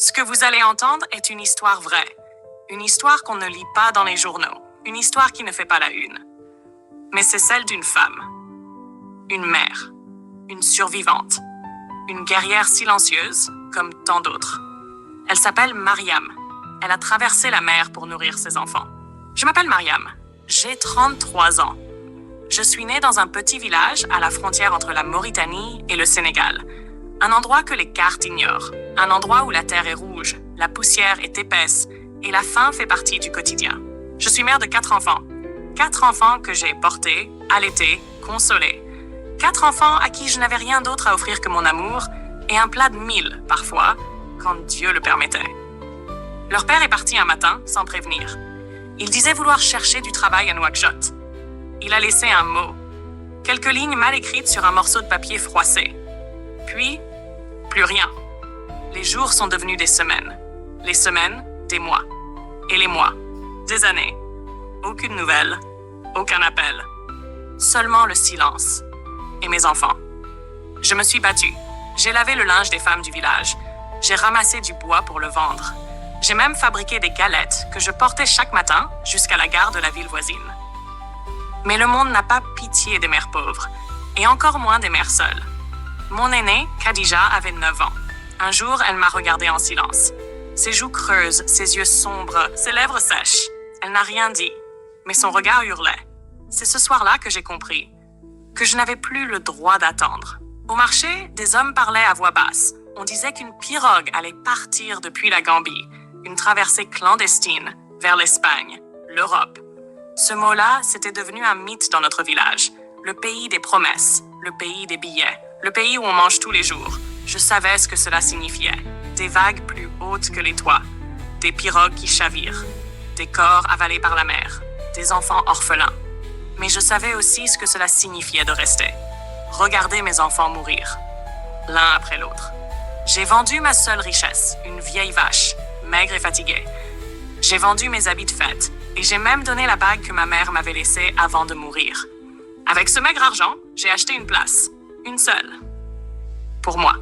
Ce que vous allez entendre est une histoire vraie. Une histoire qu'on ne lit pas dans les journaux. Une histoire qui ne fait pas la une. Mais c'est celle d'une femme. Une mère. Une survivante. Une guerrière silencieuse, comme tant d'autres. Elle s'appelle Mariam. Elle a traversé la mer pour nourrir ses enfants. Je m'appelle Mariam. J'ai 33 ans. Je suis née dans un petit village à la frontière entre la Mauritanie et le Sénégal. Un endroit que les cartes ignorent. Un endroit où la terre est rouge, la poussière est épaisse et la faim fait partie du quotidien. Je suis mère de 4 enfants. 4 enfants que j'ai portés, allaités, consolés. 4 enfants à qui je n'avais rien d'autre à offrir que mon amour et un plat de mille, parfois, quand Dieu le permettait. Leur père est parti un matin, sans prévenir. Il disait vouloir chercher du travail à Nouakchott. Il a laissé un mot, quelques lignes mal écrites sur un morceau de papier froissé. Puis, plus rien. Les jours sont devenus des semaines. Les semaines, des mois. Et les mois, des années. Aucune nouvelle, aucun appel. Seulement le silence. Et mes enfants. Je me suis battue. J'ai lavé le linge des femmes du village. J'ai ramassé du bois pour le vendre. J'ai même fabriqué des galettes que je portais chaque matin jusqu'à la gare de la ville voisine. Mais le monde n'a pas pitié des mères pauvres, et encore moins des mères seules. Mon aînée, Khadija, avait 9 ans. Un jour, elle m'a regardée en silence. Ses joues creuses, ses yeux sombres, ses lèvres sèches. Elle n'a rien dit, mais son regard hurlait. C'est ce soir-là que j'ai compris que je n'avais plus le droit d'attendre. Au marché, des hommes parlaient à voix basse. On disait qu'une pirogue allait partir depuis la Gambie, une traversée clandestine vers l'Espagne, l'Europe. Ce mot-là, c'était devenu un mythe dans notre village. Le pays des promesses, le pays des billets, le pays où on mange tous les jours. Je savais ce que cela signifiait. Des vagues plus hautes que les toits, des pirogues qui chavirent, des corps avalés par la mer, des enfants orphelins. Mais je savais aussi ce que cela signifiait de rester. Regarder mes enfants mourir, l'un après l'autre. J'ai vendu ma seule richesse, une vieille vache, maigre et fatiguée. J'ai vendu mes habits de fête et j'ai même donné la bague que ma mère m'avait laissée avant de mourir. Avec ce maigre argent, j'ai acheté une place, une seule, pour moi.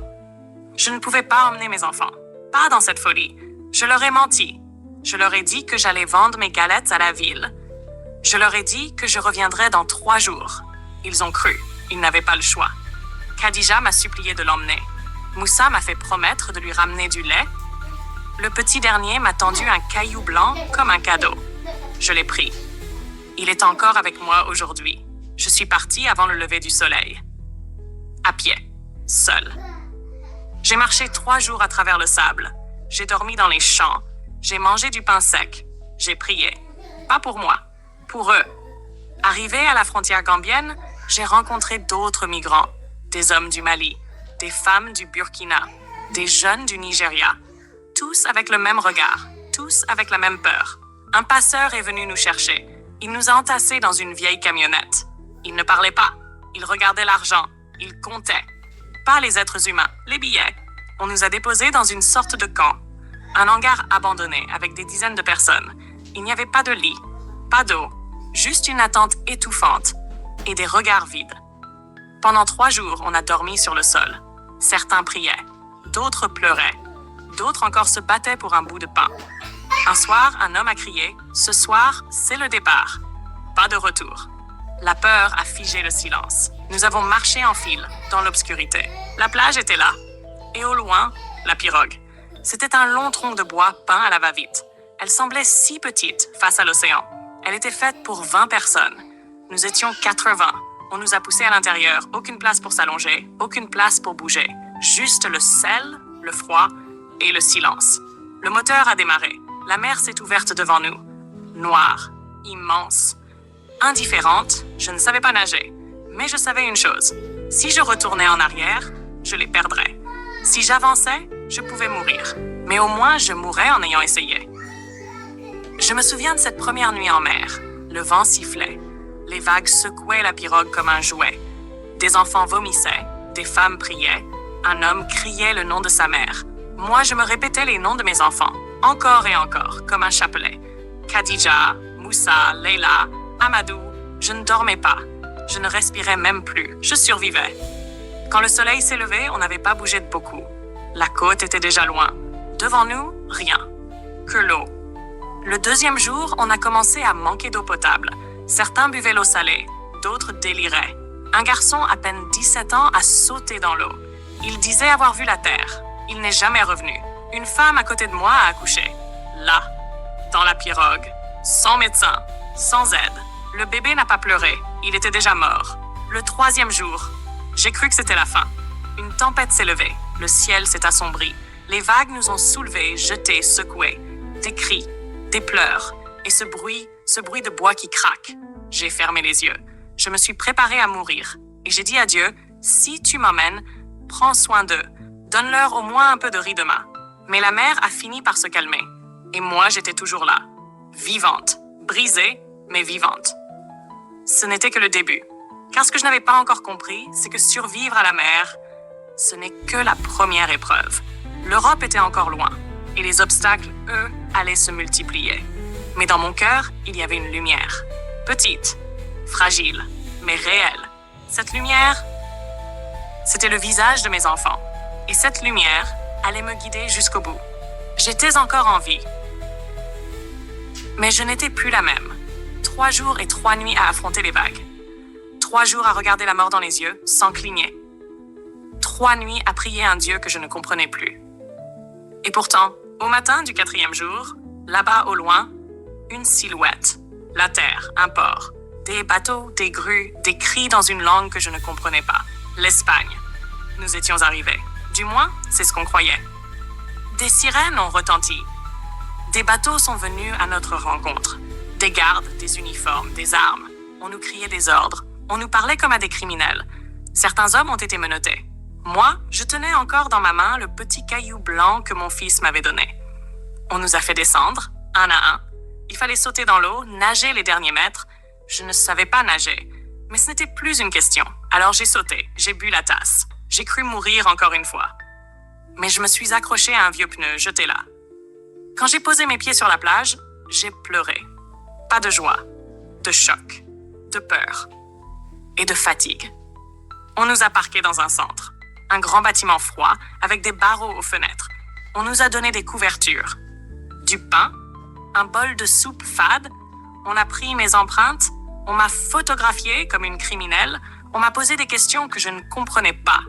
Je ne pouvais pas emmener mes enfants, pas dans cette folie. Je leur ai menti. Je leur ai dit que j'allais vendre mes galettes à la ville. Je leur ai dit que je reviendrais dans 3 jours. Ils ont cru, ils n'avaient pas le choix. Khadija m'a supplié de l'emmener. Moussa m'a fait promettre de lui ramener du lait. Le petit dernier m'a tendu un caillou blanc comme un cadeau. Je l'ai pris. Il est encore avec moi aujourd'hui. Je suis partie avant le lever du soleil. À pied, seule. J'ai marché 3 jours à travers le sable. J'ai dormi dans les champs. J'ai mangé du pain sec. J'ai prié. Pas pour moi, pour eux. Arrivé à la frontière gambienne, j'ai rencontré d'autres migrants. Des hommes du Mali, des femmes du Burkina, des jeunes du Nigeria. Tous avec le même regard, tous avec la même peur. Un passeur est venu nous chercher. Il nous a entassés dans une vieille camionnette. Il ne parlait pas. Il regardait l'argent. Il comptait. Pas les êtres humains, les billets. On nous a déposés dans une sorte de camp. Un hangar abandonné avec des dizaines de personnes. Il n'y avait pas de lit, pas d'eau, juste une attente étouffante et des regards vides. Pendant 3 jours, on a dormi sur le sol. Certains priaient, d'autres pleuraient, d'autres encore se battaient pour un bout de pain. Un soir, un homme a crié « Ce soir, c'est le départ. Pas de retour. » La peur a figé le silence. Nous avons marché en file, dans l'obscurité. La plage était là. Et au loin, la pirogue. C'était un long tronc de bois peint à la va-vite. Elle semblait si petite face à l'océan. Elle était faite pour 20 personnes. Nous étions 80. On nous a poussés à l'intérieur. Aucune place pour s'allonger, aucune place pour bouger. Juste le sel, le froid et le silence. Le moteur a démarré. La mer s'est ouverte devant nous. Noire, immense. Indifférente, je ne savais pas nager. Mais je savais une chose. Si je retournais en arrière, je les perdrais. Si j'avançais, je pouvais mourir. Mais au moins, je mourrais en ayant essayé. Je me souviens de cette première nuit en mer. Le vent sifflait. Les vagues secouaient la pirogue comme un jouet. Des enfants vomissaient. Des femmes priaient. Un homme criait le nom de sa mère. Moi, je me répétais les noms de mes enfants. Encore et encore, comme un chapelet. Khadija, Moussa, Leila, Amadou. Je ne dormais pas. Je ne respirais même plus. Je survivais. Quand le soleil s'est levé, on n'avait pas bougé de beaucoup. La côte était déjà loin. Devant nous, rien. Que l'eau. Le deuxième jour, on a commencé à manquer d'eau potable. Certains buvaient l'eau salée, d'autres déliraient. Un garçon à peine 17 ans a sauté dans l'eau. Il disait avoir vu la terre. Il n'est jamais revenu. Une femme à côté de moi a accouché. Là, dans la pirogue, sans médecin, sans aide. Le bébé n'a pas pleuré, il était déjà mort. Le troisième jour, j'ai cru que c'était la fin. Une tempête s'est levée, le ciel s'est assombri. Les vagues nous ont soulevés, jetés, secoués. Des cris, des pleurs, et ce bruit de bois qui craque. J'ai fermé les yeux. Je me suis préparée à mourir. Et j'ai dit à Dieu, si tu m'emmènes, prends soin d'eux. Donne-leur au moins un peu de riz demain. Mais la mer a fini par se calmer. Et moi, j'étais toujours là. Vivante. Brisée, mais vivante. Ce n'était que le début. Car ce que je n'avais pas encore compris, c'est que survivre à la mer, ce n'est que la première épreuve. L'Europe était encore loin. Et les obstacles, eux, allaient se multiplier. Mais dans mon cœur, il y avait une lumière. Petite, fragile, mais réelle. Cette lumière, c'était le visage de mes enfants. Et cette lumière allait me guider jusqu'au bout. J'étais encore en vie. Mais je n'étais plus la même. 3 jours et 3 nuits à affronter les vagues. 3 jours à regarder la mort dans les yeux, sans cligner. 3 nuits à prier un Dieu que je ne comprenais plus. Et pourtant, au matin du 4e jour, là-bas au loin, une silhouette. La terre, un port. Des bateaux, des grues, des cris dans une langue que je ne comprenais pas. L'Espagne. Nous étions arrivés. Du moins, c'est ce qu'on croyait. Des sirènes ont retenti. Des bateaux sont venus à notre rencontre. Des gardes, des uniformes, des armes. On nous criait des ordres. On nous parlait comme à des criminels. Certains hommes ont été menottés. Moi, je tenais encore dans ma main le petit caillou blanc que mon fils m'avait donné. On nous a fait descendre, un à un. Il fallait sauter dans l'eau, nager les derniers mètres. Je ne savais pas nager. Mais ce n'était plus une question. Alors j'ai sauté, j'ai bu la tasse. J'ai cru mourir encore une fois. Mais je me suis accrochée à un vieux pneu, jeté là. Quand j'ai posé mes pieds sur la plage, j'ai pleuré. Pas de joie, de choc, de peur et de fatigue. On nous a parqués dans un centre, un grand bâtiment froid avec des barreaux aux fenêtres. On nous a donné des couvertures, du pain, un bol de soupe fade. On a pris mes empreintes, on m'a photographiée comme une criminelle, on m'a posé des questions que je ne comprenais pas.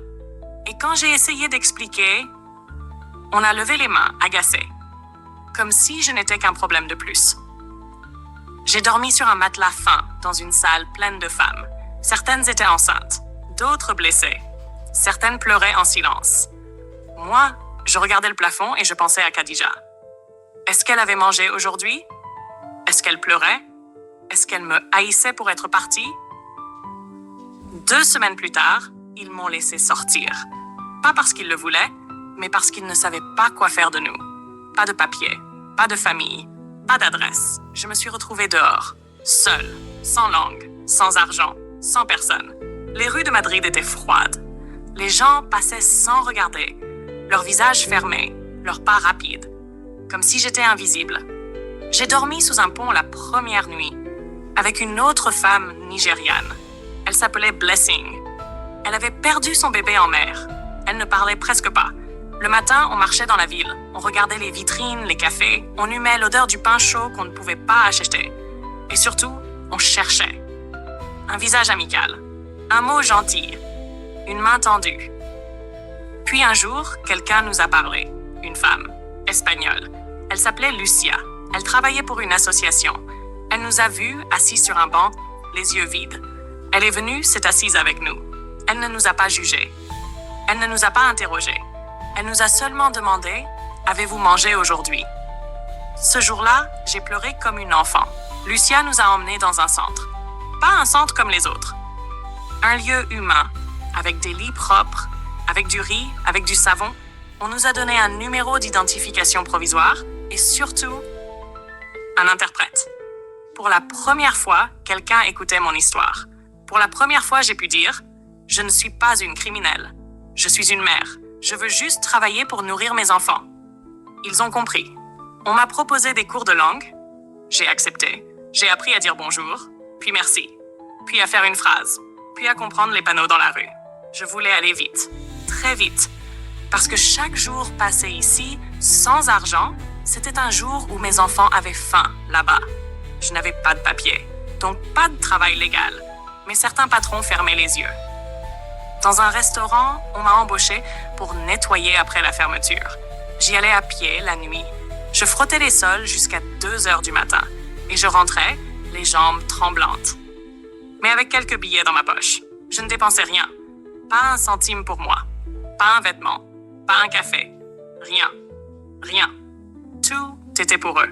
Et quand j'ai essayé d'expliquer, on a levé les mains, agacés, comme si je n'étais qu'un problème de plus. J'ai dormi sur un matelas fin dans une salle pleine de femmes. Certaines étaient enceintes, d'autres blessées. Certaines pleuraient en silence. Moi, je regardais le plafond et je pensais à Khadija. Est-ce qu'elle avait mangé aujourd'hui? Est-ce qu'elle pleurait? Est-ce qu'elle me haïssait pour être partie? 2 semaines plus tard, ils m'ont laissé sortir. Pas parce qu'ils le voulaient, mais parce qu'ils ne savaient pas quoi faire de nous. Pas de papier, pas de famille, pas d'adresse. Je me suis retrouvée dehors, seule, sans langue, sans argent, sans personne. Les rues de Madrid étaient froides. Les gens passaient sans regarder, leurs visages fermés, leurs pas rapides, comme si j'étais invisible. J'ai dormi sous un pont la première nuit, avec une autre femme nigériane. Elle s'appelait Blessing. Elle avait perdu son bébé en mer. Elle ne parlait presque pas. Le matin, on marchait dans la ville. On regardait les vitrines, les cafés. On humait l'odeur du pain chaud qu'on ne pouvait pas acheter. Et surtout, on cherchait. Un visage amical. Un mot gentil. Une main tendue. Puis un jour, quelqu'un nous a parlé. Une femme, espagnole. Elle s'appelait Lucia. Elle travaillait pour une association. Elle nous a vus, assis sur un banc, les yeux vides. Elle est venue, s'est assise avec nous. Elle ne nous a pas jugés. Elle ne nous a pas interrogés. Elle nous a seulement demandé « Avez-vous mangé aujourd'hui ?» Ce jour-là, j'ai pleuré comme une enfant. Lucia nous a emmenés dans un centre. Pas un centre comme les autres. Un lieu humain, avec des lits propres, avec du riz, avec du savon. On nous a donné un numéro d'identification provisoire et surtout, un interprète. Pour la première fois, quelqu'un écoutait mon histoire. Pour la première fois, j'ai pu dire « Je ne suis pas une criminelle. Je suis une mère. Je veux juste travailler pour nourrir mes enfants. » Ils ont compris. On m'a proposé des cours de langue. J'ai accepté. J'ai appris à dire bonjour, puis merci, puis à faire une phrase, puis à comprendre les panneaux dans la rue. Je voulais aller vite, très vite, parce que chaque jour passé ici Sans argent, c'était un jour où mes enfants avaient faim là-bas. Je n'avais pas de papier, donc pas de travail légal. Mais certains patrons fermaient les yeux. Dans un restaurant, on m'a embauché pour nettoyer après la fermeture. J'y allais à pied la nuit. Je frottais les sols jusqu'à 2 heures du matin et je rentrais, les jambes tremblantes. Mais avec quelques billets dans ma poche. Je ne dépensais rien. Pas un centime pour moi. Pas un vêtement. Pas un café. Rien. Rien. Tout était pour eux.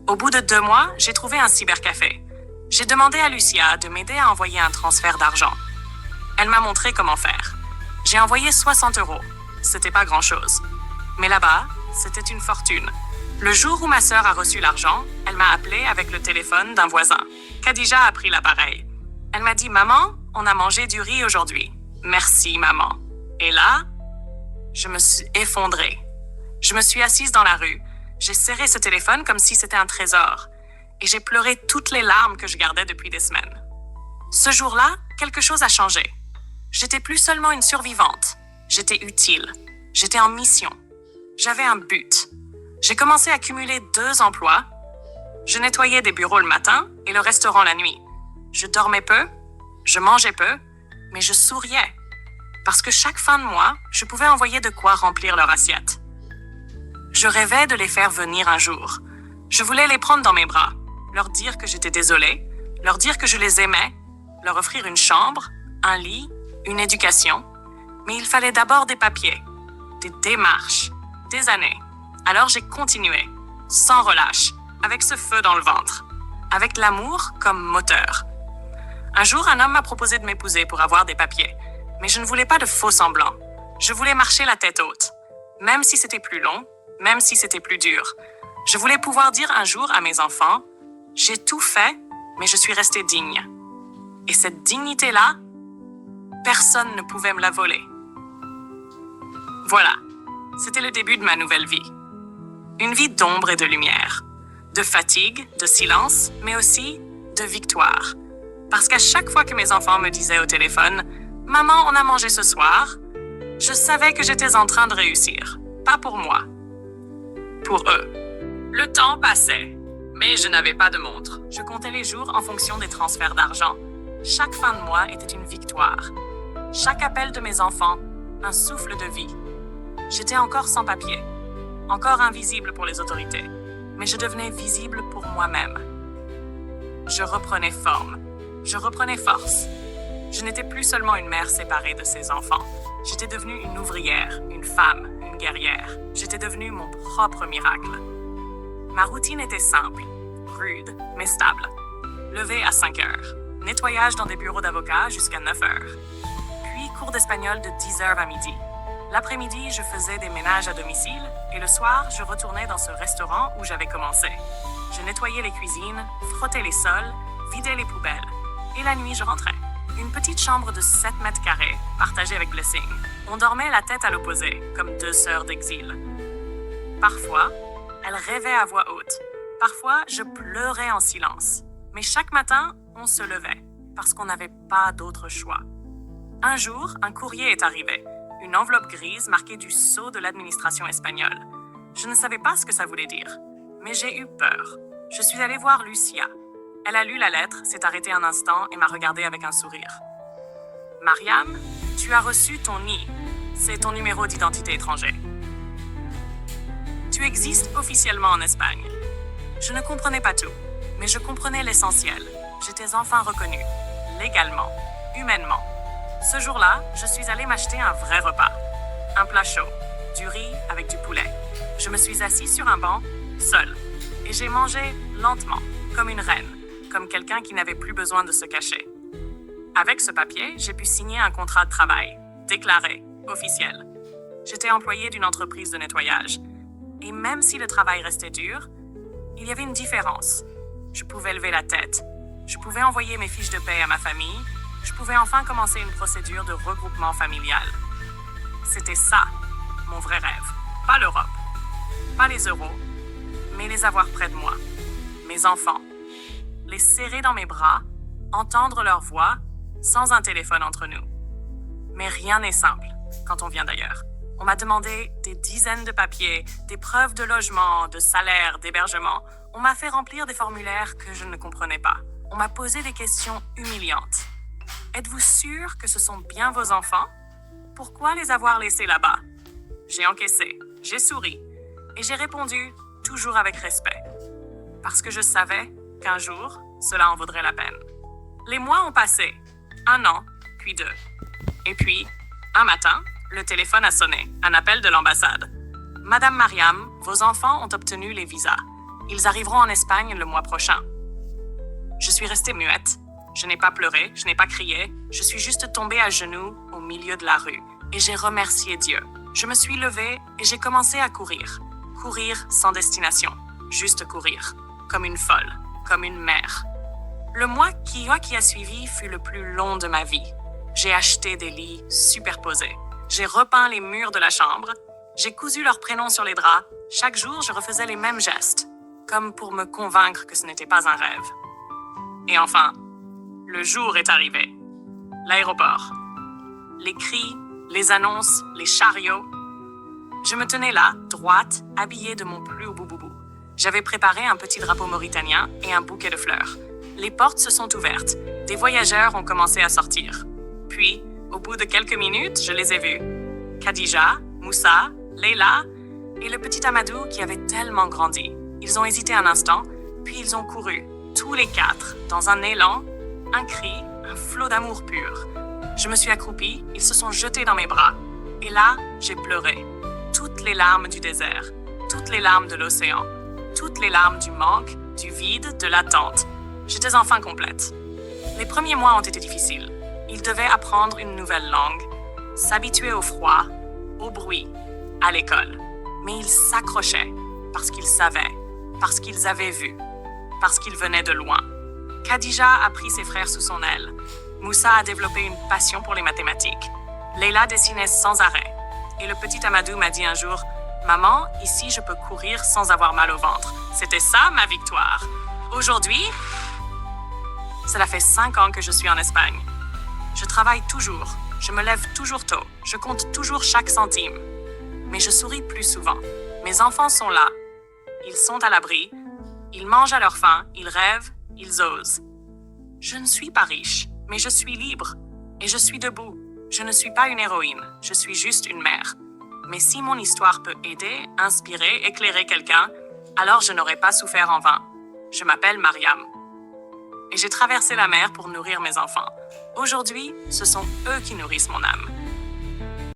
Au bout de 2 mois, j'ai trouvé un cybercafé. J'ai demandé à Lucia de m'aider à envoyer un transfert d'argent. Elle m'a montré comment faire. J'ai envoyé 60 €. C'était pas grand-chose. Mais là-bas, c'était une fortune. Le jour où ma sœur a reçu l'argent, elle m'a appelé avec le téléphone d'un voisin. Khadija a pris l'appareil. Elle m'a dit « Maman, on a mangé du riz aujourd'hui. Merci, maman. » Et là, je me suis effondrée. Je me suis assise dans la rue. J'ai serré ce téléphone comme si c'était un trésor. Et j'ai pleuré toutes les larmes que je gardais depuis des semaines. Ce jour-là, quelque chose a changé. J'étais plus seulement une survivante. J'étais utile. J'étais en mission. J'avais un but. J'ai commencé à cumuler 2 emplois. Je nettoyais des bureaux le matin et le restaurant la nuit. Je dormais peu, je mangeais peu, mais je souriais. Parce que chaque fin de mois, je pouvais envoyer de quoi remplir leur assiette. Je rêvais de les faire venir un jour. Je voulais les prendre dans mes bras, leur dire que j'étais désolée, leur dire que je les aimais, leur offrir une chambre, un lit, une éducation. Mais il fallait d'abord des papiers, des démarches, des années. Alors j'ai continué, sans relâche, avec ce feu dans le ventre, avec l'amour comme moteur. Un jour, un homme m'a proposé de m'épouser pour avoir des papiers, mais je ne voulais pas de faux semblants. Je voulais marcher la tête haute, même si c'était plus long, même si c'était plus dur. Je voulais pouvoir dire un jour à mes enfants, « J'ai tout fait, mais je suis restée digne. » Et cette dignité-là, personne ne pouvait me la voler. Voilà, c'était le début de ma nouvelle vie. Une vie d'ombre et de lumière, de fatigue, de silence, mais aussi de victoire. Parce qu'à chaque fois que mes enfants me disaient au téléphone « Maman, on a mangé ce soir », je savais que j'étais en train de réussir. Pas pour moi, pour eux. Le temps passait, mais je n'avais pas de montre. Je comptais les jours en fonction des transferts d'argent. Chaque fin de mois était une victoire. Chaque appel de mes enfants, un souffle de vie. J'étais encore sans papier, encore invisible pour les autorités, mais je devenais visible pour moi-même. Je reprenais forme, je reprenais force. Je n'étais plus seulement une mère séparée de ses enfants. J'étais devenue une ouvrière, une femme, une guerrière. J'étais devenue mon propre miracle. Ma routine était simple, rude, mais stable. Lever à 5 heures, nettoyage dans des bureaux d'avocats jusqu'à 9 heures. Puis cours d'espagnol de 10 heures à midi. L'après-midi, je faisais des ménages à domicile et le soir, je retournais dans ce restaurant où j'avais commencé. Je nettoyais les cuisines, frottais les sols, vidais les poubelles. Et la nuit, je rentrais. Une petite chambre de 7 mètres carrés, partagée avec Blessing. On dormait la tête à l'opposé, comme 2 sœurs d'exil. Parfois, elles rêvaient à voix haute. Parfois, je pleurais en silence. Mais chaque matin, on se levait, parce qu'on n'avait pas d'autre choix. Un jour, un courrier est arrivé. Une enveloppe grise marquée du sceau de l'administration espagnole. Je ne savais pas ce que ça voulait dire, mais j'ai eu peur. Je suis allée voir Lucia. Elle a lu la lettre, s'est arrêtée un instant et m'a regardée avec un sourire. « Mariam, tu as reçu ton NI. C'est ton numéro d'identité étranger. Tu existes officiellement en Espagne. » Je ne comprenais pas tout, mais je comprenais l'essentiel. J'étais enfin reconnue, légalement, humainement. Ce jour-là, je suis allée m'acheter un vrai repas. Un plat chaud, du riz avec du poulet. Je me suis assise sur un banc, seule, et j'ai mangé lentement, comme une reine, comme quelqu'un qui n'avait plus besoin de se cacher. Avec ce papier, j'ai pu signer un contrat de travail, déclaré, officiel. J'étais employée d'une entreprise de nettoyage. Et même si le travail restait dur, il y avait une différence. Je pouvais lever la tête. Je pouvais envoyer mes fiches de paie à ma famille. Je pouvais enfin commencer une procédure de regroupement familial. C'était ça, mon vrai rêve. Pas l'Europe, pas les euros, mais les avoir près de moi. Mes enfants. Les serrer dans mes bras, entendre leur voix, sans un téléphone entre nous. Mais rien n'est simple quand on vient d'ailleurs. On m'a demandé des dizaines de papiers, des preuves de logement, de salaire, d'hébergement. On m'a fait remplir des formulaires que je ne comprenais pas. On m'a posé des questions humiliantes. Êtes-vous sûr que ce sont bien vos enfants? Pourquoi les avoir laissés là-bas? J'ai encaissé, j'ai souri et j'ai répondu toujours avec respect. Parce que je savais qu'un jour, cela en vaudrait la peine. Les mois ont passé, 1 an, puis 2. Et puis, un matin, le téléphone a sonné, un appel de l'ambassade. Madame Mariam, vos enfants ont obtenu les visas. Ils arriveront en Espagne le mois prochain. Je suis restée muette. Je n'ai pas pleuré, je n'ai pas crié. Je suis juste tombée à genoux au milieu de la rue. Et j'ai remercié Dieu. Je me suis levée et j'ai commencé à courir. Courir sans destination. Juste courir. Comme une folle. Comme une mère. Le mois qui a suivi fut le plus long de ma vie. J'ai acheté des lits superposés. J'ai repeint les murs de la chambre. J'ai cousu leurs prénoms sur les draps. Chaque jour, je refaisais les mêmes gestes. Comme pour me convaincre que ce n'était pas un rêve. Et enfin, le jour est arrivé. L'aéroport. Les cris, les annonces, les chariots. Je me tenais là, droite, habillée de mon plus beau boubou. J'avais préparé un petit drapeau mauritanien et un bouquet de fleurs. Les portes se sont ouvertes. Des voyageurs ont commencé à sortir. Puis, au bout de quelques minutes, je les ai vus. Khadija, Moussa, Leila et le petit Amadou qui avait tellement grandi. Ils ont hésité un instant, puis ils ont couru. Tous les 4, dans un élan, un cri, un flot d'amour pur. Je me suis accroupie, ils se sont jetés dans mes bras. Et là, j'ai pleuré. Toutes les larmes du désert, toutes les larmes de l'océan, toutes les larmes du manque, du vide, de l'attente. J'étais enfin complète. Les premiers mois ont été difficiles. Ils devaient apprendre une nouvelle langue, s'habituer au froid, au bruit, à l'école. Mais ils s'accrochaient parce qu'ils savaient, parce qu'ils avaient vu. Parce qu'il venait de loin. Khadija a pris ses frères sous son aile. Moussa a développé une passion pour les mathématiques. Leila dessinait sans arrêt. Et le petit Amadou m'a dit un jour, « Maman, ici je peux courir sans avoir mal au ventre. » C'était ça ma victoire. Aujourd'hui, cela fait 5 ans que je suis en Espagne. Je travaille toujours. Je me lève toujours tôt. Je compte toujours chaque centime. Mais je souris plus souvent. Mes enfants sont là. Ils sont à l'abri. Ils mangent à leur faim, ils rêvent, ils osent. Je ne suis pas riche, mais je suis libre. Et je suis debout. Je ne suis pas une héroïne, je suis juste une mère. Mais si mon histoire peut aider, inspirer, éclairer quelqu'un, alors je n'aurai pas souffert en vain. Je m'appelle Mariam. Et j'ai traversé la mer pour nourrir mes enfants. Aujourd'hui, ce sont eux qui nourrissent mon âme.